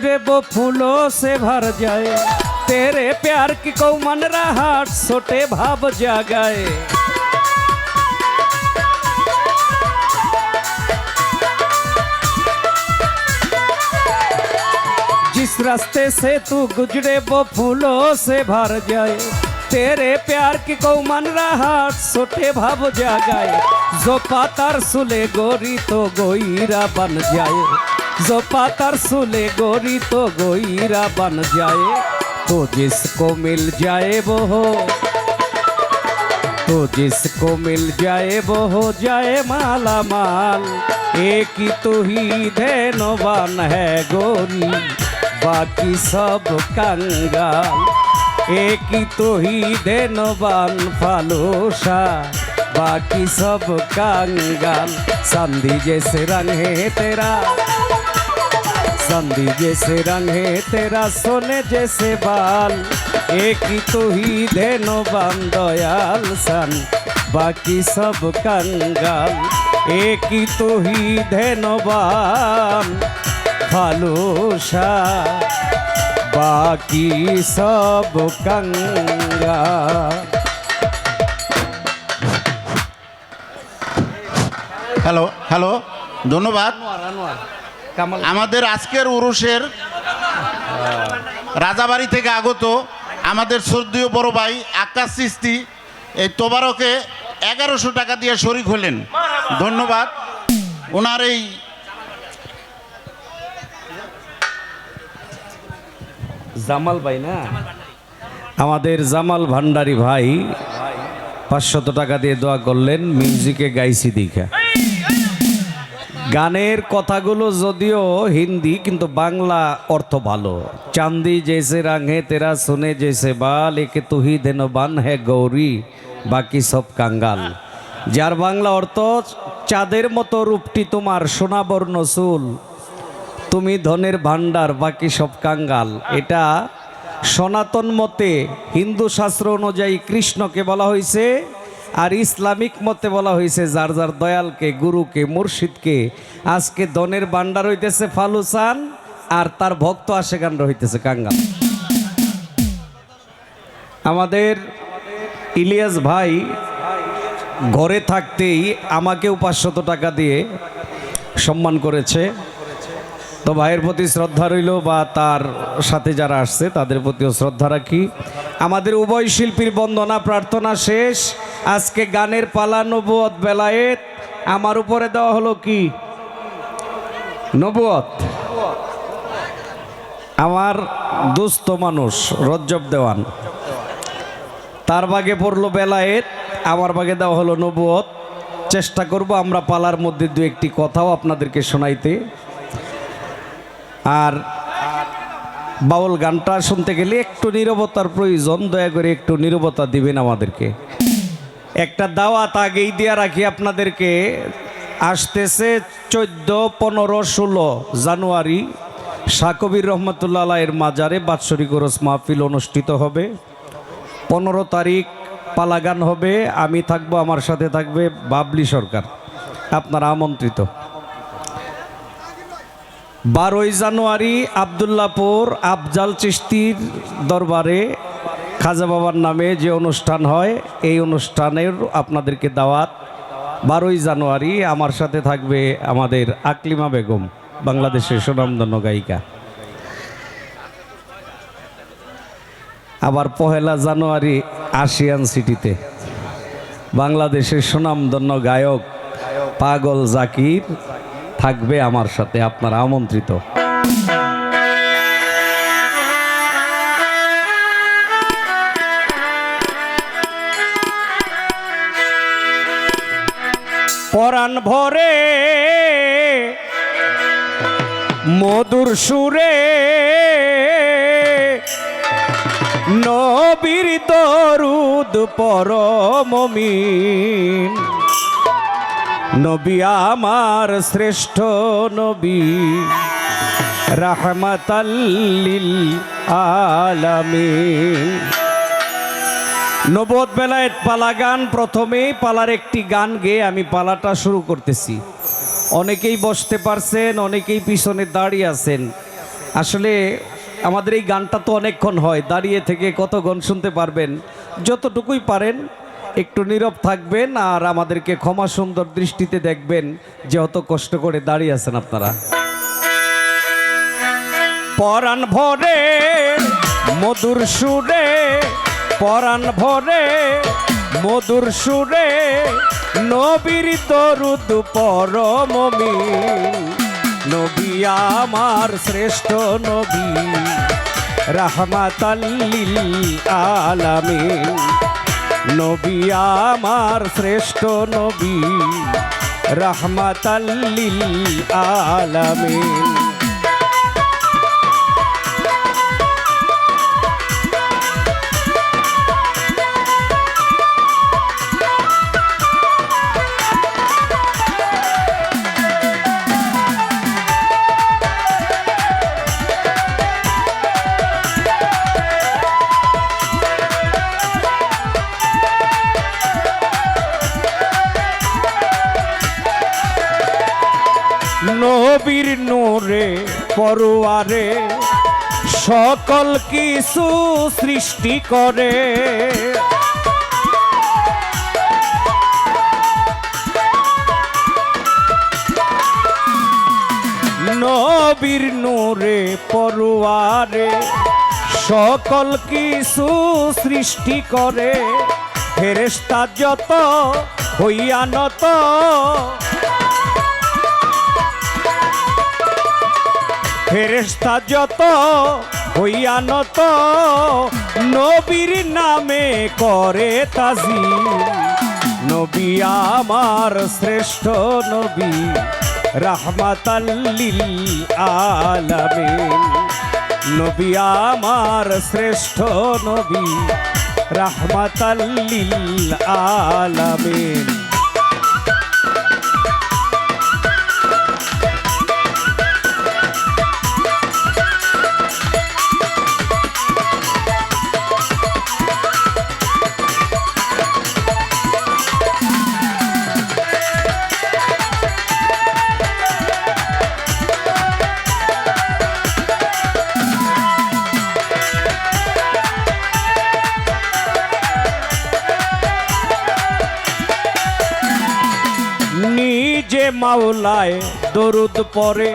गुजरे वो फूलों से भर जाए, तेरे प्यार की को मन रहा छोटे भाव जागाए। जिस रास्ते से तू गुजरे वो फूलों से भर जाए, तेरे प्यार की को मन रहा छोटे भाव जागाए। जो पातर सुले गोरी तो गोईरा बन जाए, जो पातर सुले गोरी तो गोईरा बन जाए। तो जिसको मिल जाए वो हो, तो जिसको मिल जाए वो हो जाए माला माल। एक ही तो ही धैर्यवान है गोरी, बाकी सब कंगाल। एक ही तो ही धैर्यवान फालूसा, बाकी सब कंगाल। संधि जैसे रंग है तेरा, संधि जैसे रंग है तेरा, सोने जैसे बाल। एक ही तो ही धैर्यवान दयाल सन, बाकी सब कंगाल। एक ही तो ही धैर्यवान फालूसा, बाकी सब कंगाल। হ্যালো হ্যালো, ধন্যবাদ। আমাদের আজকের উরুষের রাজাবাড়ি থেকে আগত আমাদের শ্রদ্ধেয় বড় ভাই আকাশ চিস্তি এই তোবারকে 1100 টাকা দিয়ে শরিক হলেন। ধন্যবাদ। ওনার এই জামাল ভাই না, আমাদের জামাল ভান্ডারী ভাই 500 টাকা দিয়ে দোয়া করলেন মিউজিকে গাইছি দেখা। গানের কথাগুলো যদিও হিন্দি কিন্তু বাংলা অর্থ ভালো। চাঁদি জেসে রঙে তেরা শুনে জেসে বাল, একে তুহি ধেনবান হে গৌরী, বাকি সব কাঙ্গাল। যার বাংলা অর্থ চাঁদের মতো রূপটি তোমার, সোনাবর্ণ চুল, তুমি ধনের ভান্ডার, বাকি সব কাঙ্গাল। এটা সনাতন মতে হিন্দু শাস্ত্র অনুযায়ী কৃষ্ণকে বলা হয়েছে, আর ইসলামিক মতে বলা হয়েছে যার যার দয়ালকে, গুরুকে, মুর্শিদকে। আজকে ধনের ভান্ডার হইতেছে ফালুসান, আর তার ভক্ত আশেকানরা হইতেছে কাঙ্গাল। আমাদের ইলিয়াস ভাই ঘরে থাকতেই আমাকেও 500 টাকা দিয়ে সম্মান করেছে। তো ভাইয়ের প্রতি শ্রদ্ধা রইল, বা তার সাথে যারা আসছে তাদের প্রতিও শ্রদ্ধা রাখি। আমাদের উভয় শিল্পীর বন্দনা প্রার্থনা শেষ। আজকে গানের পালা নবুয়ত বেলায়েত। আমার উপরে দেওয়া হলো কি নবুয়ত। আমার দুস্থ মানুষ রজ্জব দেওয়ান, তার বাগে পড়লো বেলায়েত, আমার বাগে দেওয়া হলো নবুয়ত। চেষ্টা করব আমরা পালার মধ্যে দু একটি কথাও আপনাদেরকে শোনাইতে। আর বাউল গানটা শুনতে গেলে একটু নীরবতার প্রয়োজন, দয়া করে একটু নীরবতা দিবেন আমাদেরকে। একটা দাওয়াত আগেই দিয়া রাখি আপনাদেরকে। আসতেছে 14, 15, 16 জানুয়ারি শাহ কবির রহমতুল্লাহ আলাইহির মাজারে বাৎসরিক ওরস মাহফিল অনুষ্ঠিত হবে। 15 তারিখ পালাগান হবে, আমি থাকবো, আমার সাথে থাকবে বাবলি সরকার। আপনারা আমন্ত্রিত। 12 জানুয়ারি আবদুল্লাপুর আফজাল চিশতির দরবারে খাজা বাবার নামে যে অনুষ্ঠান হয়, এই অনুষ্ঠানের আপনাদেরকে দাওয়াত। 12 জানুয়ারি আমার সাথে থাকবে আমাদের আকলিমা বেগম, বাংলাদেশের সুনামধন্য গায়িকা। আবার 1 জানুয়ারি আশিয়ান সিটিতে বাংলাদেশের সুনামধন্য গায়ক পাগল জাকির থাকবে আমার সাথে। আপনারা আমন্ত্রিত। পরাণ ভরে মধুর সুরে নবীর দরুদ পরমমিন। নবী আমার শ্রেষ্ঠ নবী, রাহমাতাল লিল আলামিন। নবুয়ত বেলায়েত পালা গান। প্রথমেই পালার একটি গান গেয়ে আমি পালাটা শুরু করতেছি। অনেকেই বসতে পারছেন, অনেকেই পিছনে দাঁড়িয়ে আছেন। আসলে আমাদের এই গানটা তো অনেকক্ষণ হয়, দাঁড়িয়ে থেকে কত গান শুনতে পারবেন? যতটুকুই পারেন একটু নীরব থাকবেন আর আমাদেরকে ক্ষমা সুন্দর দৃষ্টিতে দেখবেন যে অত কষ্ট করে দাঁড়িয়ে আছেন আপনারা। পরাণ ভরে মধুর সুরে, পরাণ ভরে মধুর সুরে, নবীর দরুদ পরমমি, নবী আমার শ্রেষ্ঠ নবী, রাহমাতাল লিল আলামিন, নবী আমার শ্রেষ্ঠ নবী, রাহমাতাল লিল আলামিন। নবীর নূরে পরোয়ারে সকল কিছু সৃষ্টি করে, নবীর নূরে পরোয়ারে সকল কিছু সৃষ্টি করে, ফেরেশতা যত হইয়া নত, ফেরেশতা যত হইয়া নত, নবীর নামে করে তাজিম, নবী আমার শ্রেষ্ঠ নবী, রাহমাতাল লিল আলামিন, নবী আমার শ্রেষ্ঠ নবী, রাহমাতাল লিল আলামিন। নিজে মাওলায় দরুদ পড়ে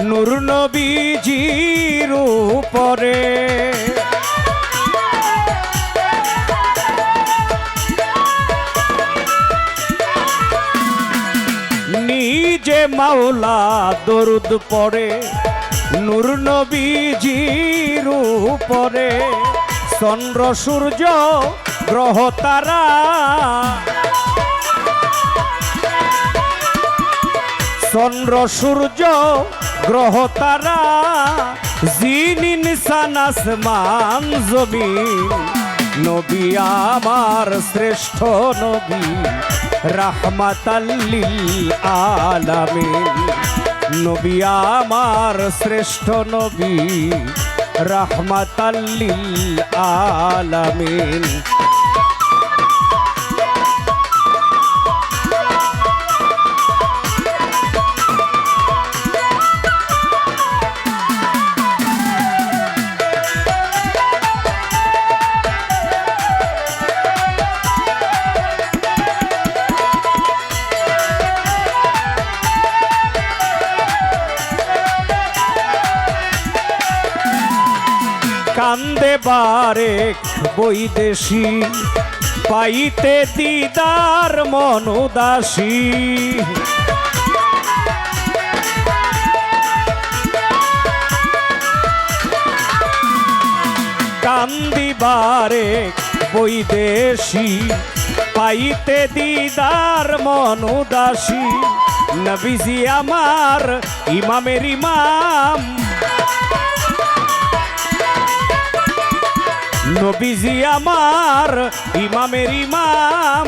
নূর নবীজির উপরে, নিজে মাওলা দরুদ পড়ে নূর নবীজির উপরে, চন্দ্র সূর্য গ্রহ তারা, চন্দ্র সূর্য গ্রহ তারা, জিন ইনসান আসমান জমিন, নবী আমার শ্রেষ্ঠ নবী, রাহমাতাল লিল আলামিন, নবী আমার শ্রেষ্ঠ নবী, রাহমাতাল লিল আলামিন। কান্দে বারেক বৈদেশী, পাইতে দিদার মন উদাসী, কান্দি বারেক বৈদেশী, পাইতে দিদার মন উদাসী, নবীজি আমার ইমামের ইমাম, নবীজি আমার ইমামের ইমাম,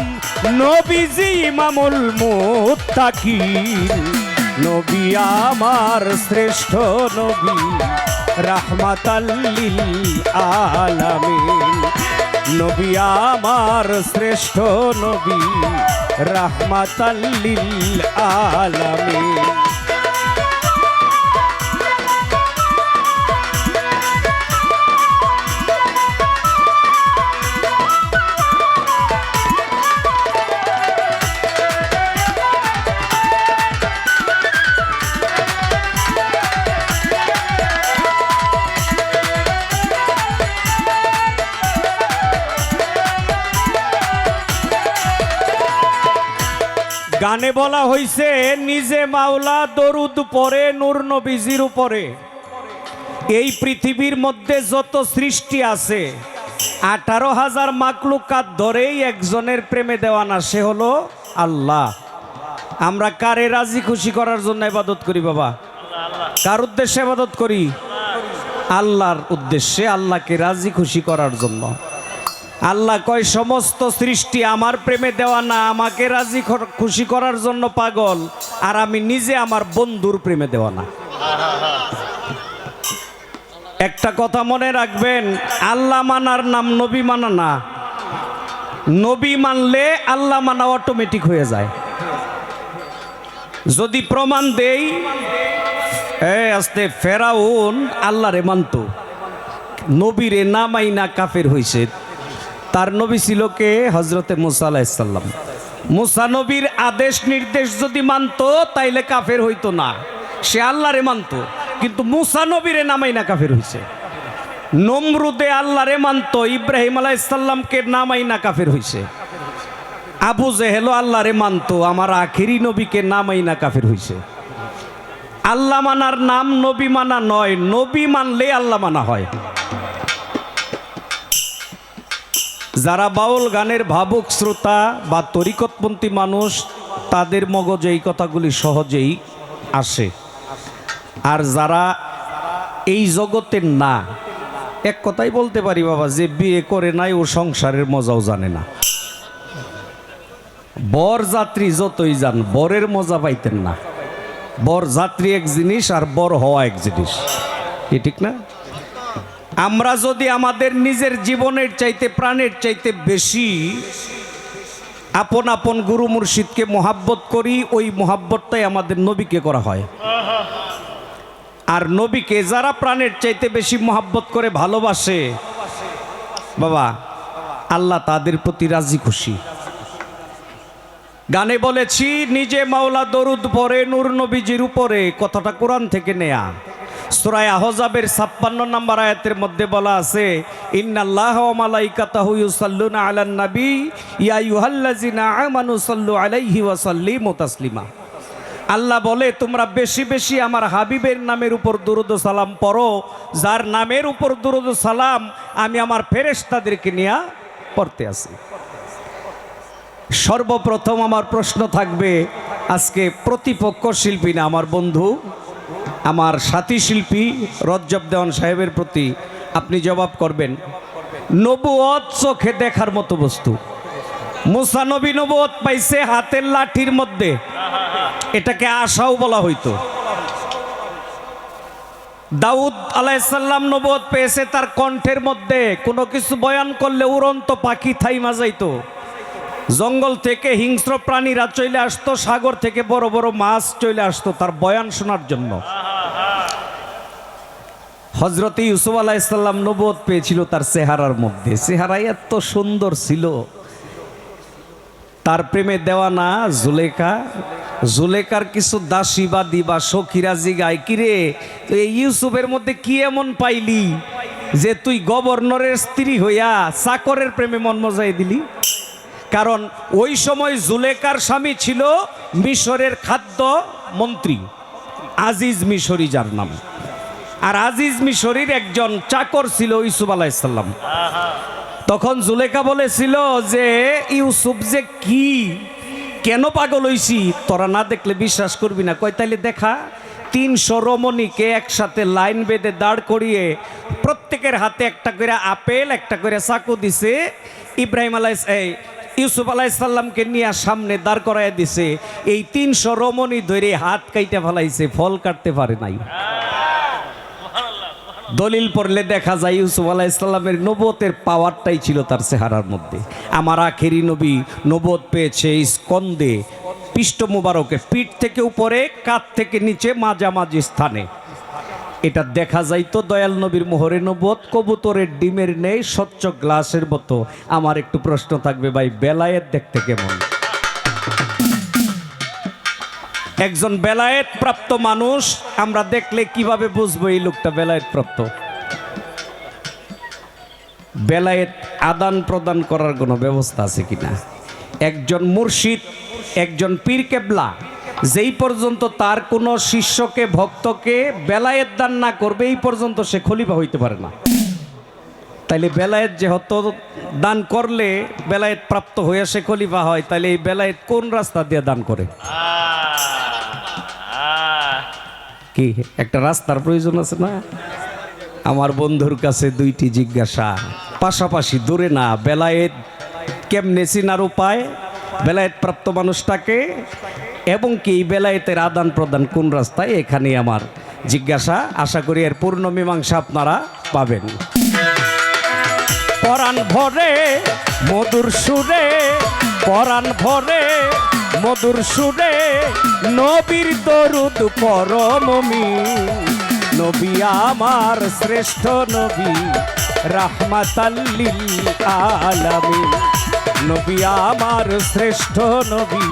নবীজি ইমামুল মুত্তাকিন, নবী আমার শ্রেষ্ঠ নবী, রাহমাতাল লিল আলামিন, নবী আমার শ্রেষ্ঠ নবী, রাহমাতাল লিল আলামিন। গানে বলা হইছে নিজে মাওলা দরুদ পড়ে নূর নবীজির উপরে। এই পৃথিবীর মধ্যে যত সৃষ্টি আছে 18,000 মাকলুকাত ধরেই একজনের প্রেমে দেওয়ানা, সে হলো আল্লাহ। আমরা কারে রাজি খুশি করার জন্য ইবাদত করি বাবা? কার উদ্দেশ্যে ইবাদত করি? আল্লাহর উদ্দেশ্যে, আল্লাহকে রাজি খুশি করার জন্য। আল্লাহ কয় সমস্ত সৃষ্টি আমার প্রেমে দেওয়া না, আমাকে রাজি খুশি করার জন্য পাগল, আর আমি নিজে আমার বন্ধুর প্রেমে দেওয়া না। একটা কথা মনে রাখবেন, আল্লাহ মানার নাম নবী মানা না। নবী মানলে আল্লাহ মানা অটোমেটিক হয়ে যায়। যদি প্রমাণ দেই, আস্তে ফেরাউন আল্লাহরে মানত, নবীরে না মাইনা কাফের হইছে। তার নবী ছিল কে? হজরতে মুসা আলাইহিস সালাম। মুসা নবীর আদেশ নির্দেশ যদি মানত তাইলে কাফের হইতো না, সে আল্লাহরে মানত, কিন্তু মুসা নবীরে না মাইনা কাফের হইছে। নমরুদে আল্লাহরে মানত, ইব্রাহিম আলাইহিস সালামকে না মাইনা কাফের হইছে। আবু জেহেল আল্লাহরে মানত, আমার আখেরি নবীকে না মাইনা কাফের হইছে। আল্লাহ মানার নাম নবী মানা নয়, নবী মানলে আল্লাহ মানা হয়। যারা বাউল গানের ভাবুক শ্রোতা বা তরিকতপন্থী মানুষ, তাদের মগজে এই কথাগুলি সহজেই আসে। আর যারা এই জগতের না, এক কথাই বলতে পারি বাবা, যে বিয়ে করে নাই ও সংসারের মজাও জানে না। বর যাত্রী যতই যান, বরের মজা পাইতেন না। বর যাত্রী এক জিনিস আর বর হওয়া এক জিনিস, কি ঠিক না? আমরা যদি আমাদের নিজের জীবনের চাইতে, প্রাণের চাইতে বেশি আপন আপন গুরু মুর্শিদকে মোহাব্বত করি, ওই মোহাব্বতটাই আমাদের নবীকে করা হয়। আর নবীকে যারা প্রাণের চাইতে বেশি মোহাব্বত করে ভালোবাসে বাবা, আল্লাহ তাদের প্রতি রাজি খুশি। গানে বলেছি নিজে মাওলা দরুদ পড়ে নূর নবীজির উপরে, কথাটা কোরআন থেকে নেয়া। সূরা আহজাবের 56 নম্বর আয়াতের মধ্যে বলা আছে, ইন্নাল্লাহা ওয়া মালাইকাতাহু ইউসাল্লুনা আলান নবী ইয়া আইয়ুহাল্লাযিনা আমানু সাল্লু আলাইহি ওয়া সাল্লিমু তাসলিমা। আল্লাহ বলে তোমরা বেশি বেশি আমার হাবিবের নামের উপর দুরূদ ও সালাম পড়ো, যার নামের উপর দুরূদ ও সালাম আমি আমার ফেরেশতাদেরকে নিয়ে পড়তে আসি। সর্বপ্রথম আমার প্রশ্ন থাকবে আজকে প্রতিপক্ষ শিল্পী না, আমার বন্ধু, আমার সাথী শিল্পী রজ্জব দেওয়ান সাহেবের প্রতি আপনি জবাব করবেন। নবুয়ত চোখে দেখার মতো বস্তু। মুসা নবী নবুয়ত পাইছে হাতের লাঠির মধ্যে, এটাকে আশাও বলা হইতো। দাউদ আলাইহিস সালাম নবুয়ত পেয়েছে তার কণ্ঠের মধ্যে, কোনো কিছু বয়ান করলে উড়ন্ত পাখি থাইমা যাইতো। জঙ্গল থেকে হিংস্র প্রাণীরা চলে আসতো, সাগর থেকে বড় বড় মাছ চলে আসতো তার বয়ান শোনার জন্য। হযরত ইউসুফ আলাইহিস সালাম নবুয়ত পেয়েছিল তার চেহারার মধ্যে, চেহারা এত সুন্দর ছিল। তার প্রেমে দেওয়ানা জুলেখা। জুলেখার কিছু দাসী বা দিবা সখীরা জিগায়, কিরে তুই ইউসুফের মধ্যে কি এমন পাইলি যে তুই গভর্নরের স্ত্রী হইয়া চাকরের প্রেমে মন মজাই দিলি? কারণ ওই সময় জুলেখার স্বামী ছিল মিশরের খাদ্য মন্ত্রী আজিজ মিশরি, যার নাম। আর আজিজ মিশরির একজন চাকর ছিল ইউসুফ আলাইহিস সালাম। তখন জুলেখা বলেছিল যে ইউসুফ যে কি, কেন পাগল হইছি, তোরা না দেখলে বিশ্বাস করবি না। কয় তাইলে দেখা। 300 রমণীকে একসাথে লাইন বেঁধে দাঁড় করিয়ে প্রত্যেকের হাতে একটা করে আপেল, একটা করে চাকু দিছে। ইউসুফ আলাইহিস সালামকে নিয়ে সামনে দাঁড় করাইয়া দিছে। এই 300 রমণী ধরে হাত কাইটা ফেলাইছে, ফল কাটতে পারে নাই। দলিল পড়লে দেখা যায় ইউসুফ আলাইহিস সালামের নবুয়তের পাওয়ারটাই ছিল তার চেহারার মধ্যে। আমার আখেরি নবী নবুয়ত পেয়েছে স্কন্দে, পৃষ্ঠ মুবারকে, পিঠ থেকে উপরে, কাঁধ থেকে নিচে, মাঝামাঝি স্থানে। এটা দেখা যাইতো দয়াল নবীর মোহরে নবুয়ত কবুতরের ডিমের নেই, স্বচ্ছ গ্লাসের মতো। আমার একটু প্রশ্ন থাকবে ভাই, বেলায়েত দেখতে কেমন? একজন বেলায়েত প্রাপ্ত মানুষ আমরা দেখলে কিভাবে বুঝবো এই লোকটা বেলায়েত প্রাপ্ত? বেলায়েত আদান প্রদান করার কোনো ব্যবস্থা আছে কিনা? একজন মুর্শিদ একজন পীর কেবলা যেই পর্যন্ত তার কোনো শিষ্যকে ভক্তকে বেলায়েত দান না করবে এই পর্যন্ত সে খলিফা হইতে পারে না। তাইলে বেলায়েত যেহেতু দান করলে বেলায়েত প্রাপ্ত হয়ে সে খলিফা হয়, তাইলে এই বেলায়েত কোন রাস্তা দিয়ে দান করে? কি একটা রাস্তার প্রয়োজন আছে না? আমার বন্ধুর কাছে দুইটি জিজ্ঞাসা, পাশাপাশি দূরে না। বেলায়েত কেমনে চিনার উপায়, বেলায়েত প্রাপ্ত মানুষটাকে, এবং কি বেলায়েতের আদান প্রদান কোন রাস্তায়, এখানে আমার জিজ্ঞাসা। আশা করি এর পূর্ণ মীমাংসা আপনারা পাবেন। পরাণ ভরে মধুর সুরে, পরাণ ভরে মধুর সুরে, নবীর দরুদ পরমমি, নবী আমার শ্রেষ্ঠ নবী, রাহমাতাল লিল আলামিন, নবী আমার শ্রেষ্ঠ নবী,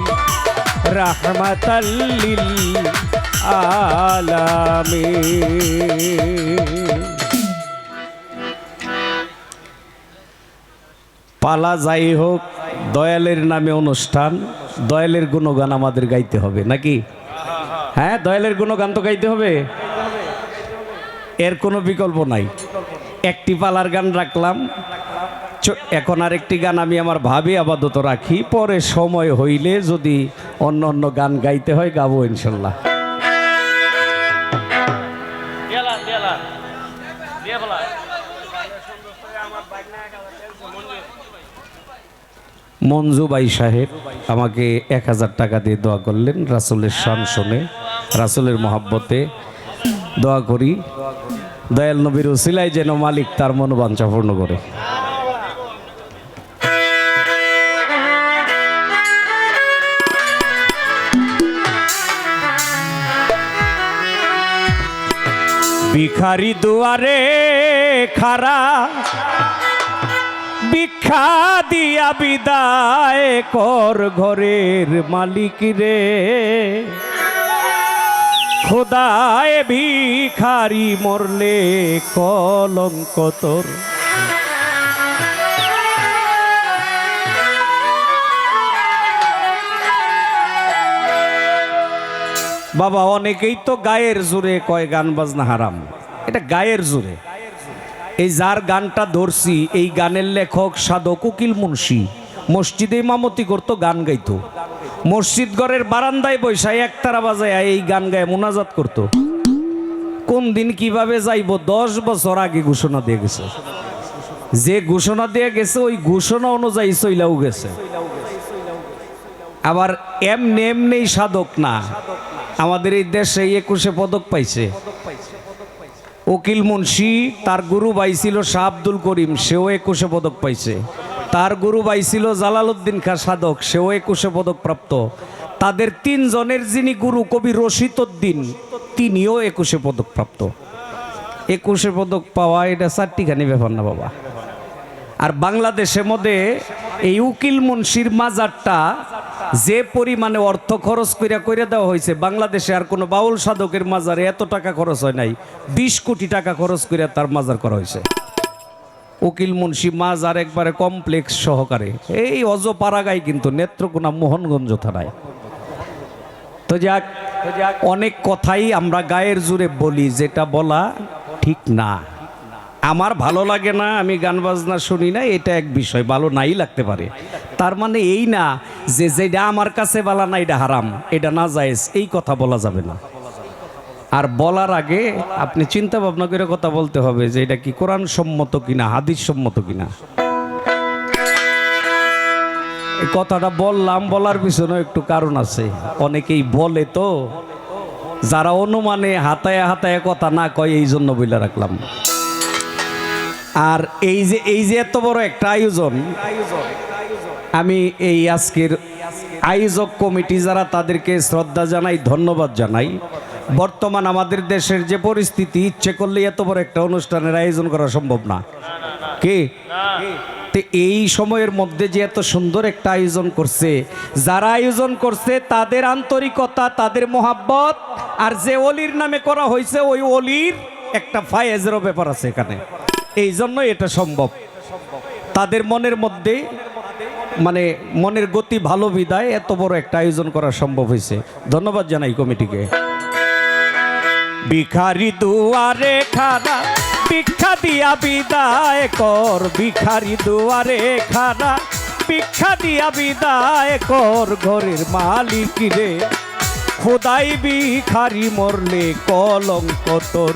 রাহমাতাল লিল আলামিন। পালা যাই হোক, দয়ালের নামে অনুষ্ঠান, দয়ালের গুণগান আমাদের গাইতে হবে নাকি? হ্যাঁ, দয়ালের গুণগান তো গাইতে হবে, এর কোনো বিকল্প নাই। একটি পালার গান রাখলাম, এখন আরেকটি গান আমি আমার ভাবি আপাতত রাখি, পরে সময় হইলে যদি অন্য অন্য গান গাইতে হয় গাবো ইনশাল্লাহ। মঞ্জু ভাই সাহেব আমাকে 1000 টাকা দিয়ে দোয়া করলেন, রাসূলের শান শুনে, রাসূলের মহাব্বতে দোয়া করি দয়াল নবীর উসিলায় যেন মালিক তার মনোবাঞ্ছা পূর্ণ করে। ভিখারি দুয়ারে খারা, ভিক্ষা দিয়া বিদায় কর ঘরের মালিক রে, খোদায় ভিখারি মরলে কলঙ্ক তোর। বাবা অনেকেই তো গায়ের জোরে কয় গান বাজনা হারাম, এটা গায়ের জোরে। এই যার গানটা ধরছি, এই গানের লেখক সাধক উকিল মুন্সি, মসজিদে ইমামতি করতো, গান গাইতো, মসজিদ ঘরের বারান্দায় বৈশায় একতারা বাজায় এই গান গায়ে মোনাজাত করতো। কোন দিন কিভাবে যাইব 10 বছর আগে ঘোষণা দিয়ে গেছে, যে ঘোষণা দিয়ে গেছে ওই ঘোষণা অনুযায়ী চইলাও গেছে। আবার এমনি এমনি সাধক না, আমাদের এই দেশে 21 পদক পাইছে উকিল মুন্সি, তার গুরু ভাই ছিল শাহ আব্দুল করিম, সেও 21 পদক পাইছে। তার গুরু ভাই ছিল জালালউদ্দিন খাঁ সাধক, সেও 21 পদক প্রাপ্ত। তাদের 3 জনের যিনি গুরু কবি রশিদ উদ্দিন, তিনিও 21 পদক প্রাপ্ত। 21 পদক পাওয়া এটা 4টিখানি ব্যাপার না বাবা। আর বাংলাদেশের মধ্যে এই উকিল মুন্সির মাজারটা যে পরিমাণে অর্থ খরচ কইরা দেওয়া হয়েছে, বাংলাদেশে আর কোনো বাউল সাধকের মাজারে এত টাকা খরচ হয় নাই। 20 কোটি টাকা খরচ করে তার মাজার করা হয়েছে। উকিল মুন্সি মাজার একবারে কমপ্লেক্স সহকারে, এই অজপাড়াগাই কিন্তু নেত্রকোনা মোহনগঞ্জ থানায়। তো যাক, অনেক কথাই আমরা গায়ের জোরে বলি, যেটা বলা ঠিক না। আমার ভালো লাগে না, আমি গান বাজনা শুনি না, এটা এক বিষয়, ভালো নাই লাগতে পারে। তার মানে এই না যে যেটা আমার কাছে বলা না এটা হারাম, এটা না জায়েজ, এই কথা বলা যাবে না। আর বলার আগে আপনি চিন্তা ভাবনা করে কথা বলতে হবে যে এটা কি কোরআন সম্মত কিনা, হাদিস সম্মত কিনা। এই কথাটা বললাম, বলার পিছনে একটু কারণ আছে। অনেকেই বলে তো, যারা অনুমানে হাতায় হাতায় কথা না কয়, এই জন্য বলে রাখলাম। আর এই যে এত বড় একটা আয়োজন, আমি এই আজকের আয়োজক কমিটি যারা, তাদেরকে শ্রদ্ধা জানাই, ধন্যবাদ জানাই। বর্তমান আমাদের দেশের যে পরিস্থিতি, ইচ্ছে করলে এত বড় একটা অনুষ্ঠানের আয়োজন করা সম্ভব না। কি এই সময়ের মধ্যে যে এত সুন্দর একটা আয়োজন করছে, যারা আয়োজন করছে তাদের আন্তরিকতা, তাদের মোহাব্বত, আর যে অলির নামে করা হয়েছে ওই অলির একটা ফায়েজেরও ব্যাপার আছে এখানে। এই জন্য এটা সম্ভব। তাদের মনের মধ্যে মানে মনের গতি ভালো বিদায় এত বড় একটা আয়োজন করা সম্ভব হয়েছে। ধন্যবাদ জানাই কমিটিকে। ভিখারি দুয়ারে খাড়া ভিক্ষা দিয়া বিদায় কর, ভিখারি দুয়ারে খাড়া ভিক্ষা দিয়া বিদায় কর, ঘরের মালিক রে খোদাই ভিখারি মরলে কলঙ্ক তোর,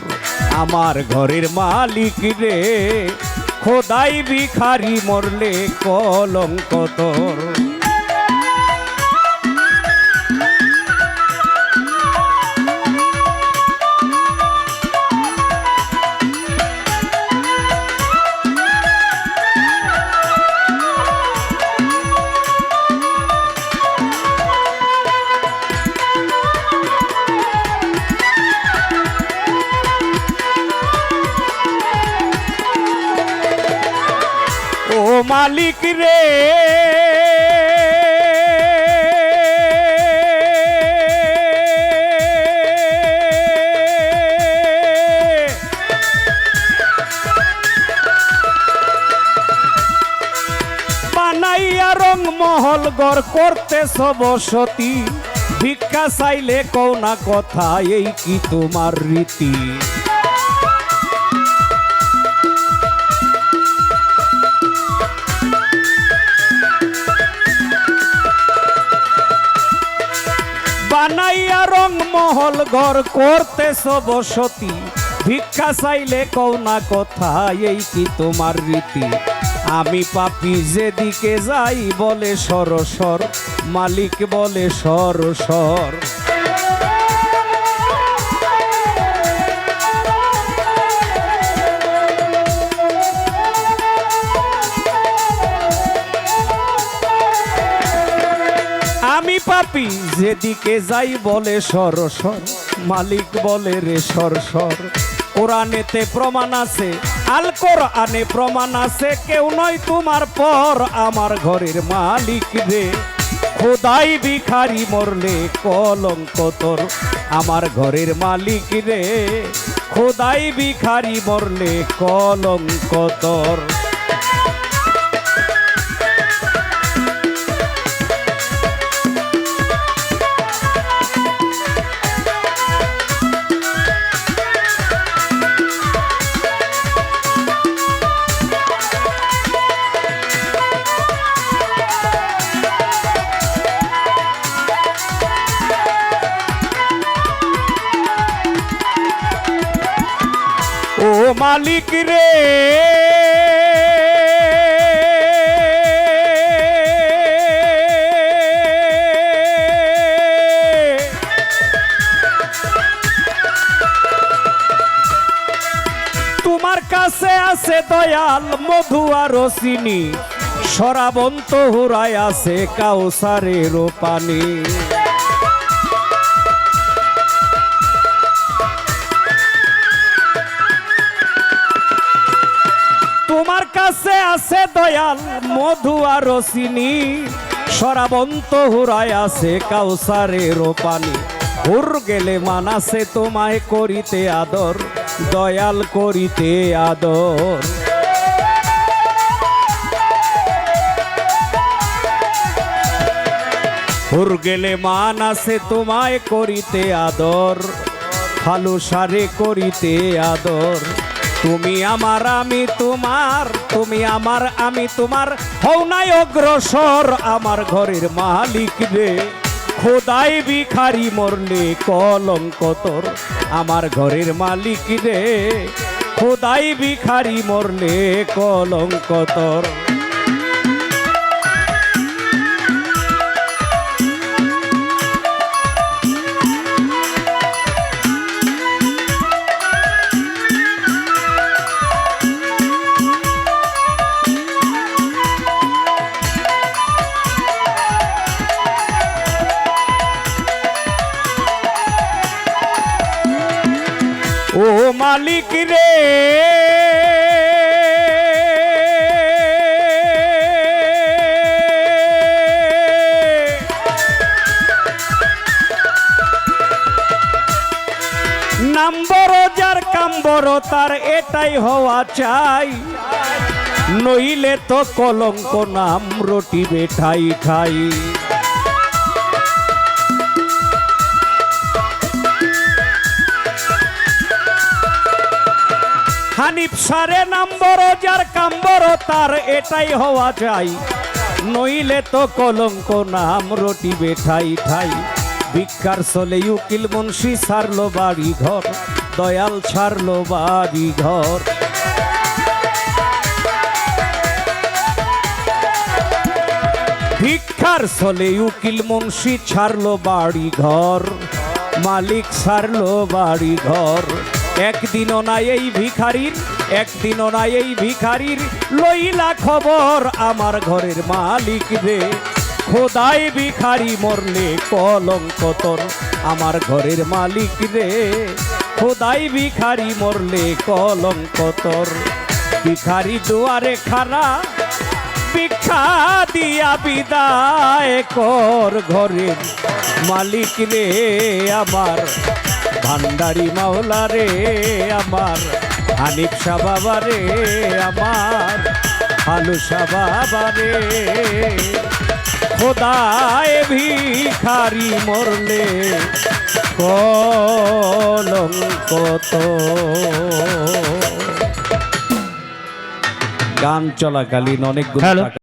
আমার ঘরের মালিক রে খোদাই ভিখারি মরলে কলঙ্ক তোর। ও মালিক রে বানাইয়া রং মহল গড় করতেছ বসতি, ভিক্ষা চাইলে কও না কথা এই কি তোমার রীতি। বানাইয়া রং মহল ঘর করতেছ বসতি, ভিক্ষা চাইলে কও না কথা এই কি তোমার রীতি। আমি পাপী যেদিকে যাই বলে সর সর, মালিক বলে সর সর। আমি পাপী যেদিকে যাই বলে সর সর, মালিক বলে রে সর সর। কোরআনেতে প্রমাণ আছে, আল কোরআনে প্রমাণ আছে, কেউ নয় তোমার পর আমার ঘরের মালিক রে খোদাই ভিখারি মরলে কলঙ্ক তোর, আমার ঘরের মালিক রে খোদাই ভিখারি মরলে কলঙ্ক তোর। ও মালিক রে তোমার কাছে আছে দয়াল মধু আর চিনি, শরাবন্ত হুরায় আছে কাউসারের পানি। তোমার কাছে আছে দয়াল মধু আর চিনি, শরাবন্ত হুরায় আছে কাউসারের পানি। হুর গেলে মানাছে তোমায় করিতে আদর, দয়াল করিতে আদর। হুর গেলে মানাছে তোমায় করিতে আদর, ফালু সারে করিতে আদর। তুমি আমার আমি তোমার, তুমি আমার আমি তোমার, হও নাই অগ্রসর আমার ঘরের মালিক রে খোদাই ভিখারি মরলে কলঙ্ক তোর, আমার ঘরের মালিক রে খোদাই ভিখারি মরলে কলঙ্ক তোর। ও মালিক রে নাম বড় যার কাম বড় তার এটাই হওয়া চাই, নইলে তো কলঙ্ক নাম রটিবে ঠাই ঠাই। হানিফ সারে নাম বড় যার কাম বড় তার এটাই হওয়া চাই, নইলে তো কলঙ্ক নাম রটিবে ঠাই ঠাই। ভিক্ষার চলে উকিল মুন্সি ছাড়লো বাড়ি ঘর, দয়াল ছাড়লো বাড়ি ঘর। ভিক্ষার চলে উকিল মুন্সি ছাড়লো বাড়ি ঘর, মালিক ছাড়লো বাড়ি ঘর। একদিনও নাই এই ভিখারির, একদিনও নাই এই ভিখারির, লইলা খবর আমার ঘরের মালিক রে। খোদাই ভিখারি মরলে কলঙ্ক তোর আমার ঘরের মালিক রে। খোদাই ভিখারি মরলে কলঙ্ক তোর। ভিখারি দুয়ারে খাড়া ভিক্ষা দিয়া বিদায় কর ঘরের মালিক রে আমার। ভান্ডারি মাওলা রে আমার, হানিফ শাহ বাবা রে আমার, হালু শাহ বাবা রে। খোদায় ভিখারি মরলে কলঙ্ক তোর। গান চলাকালীন অনেকগুলো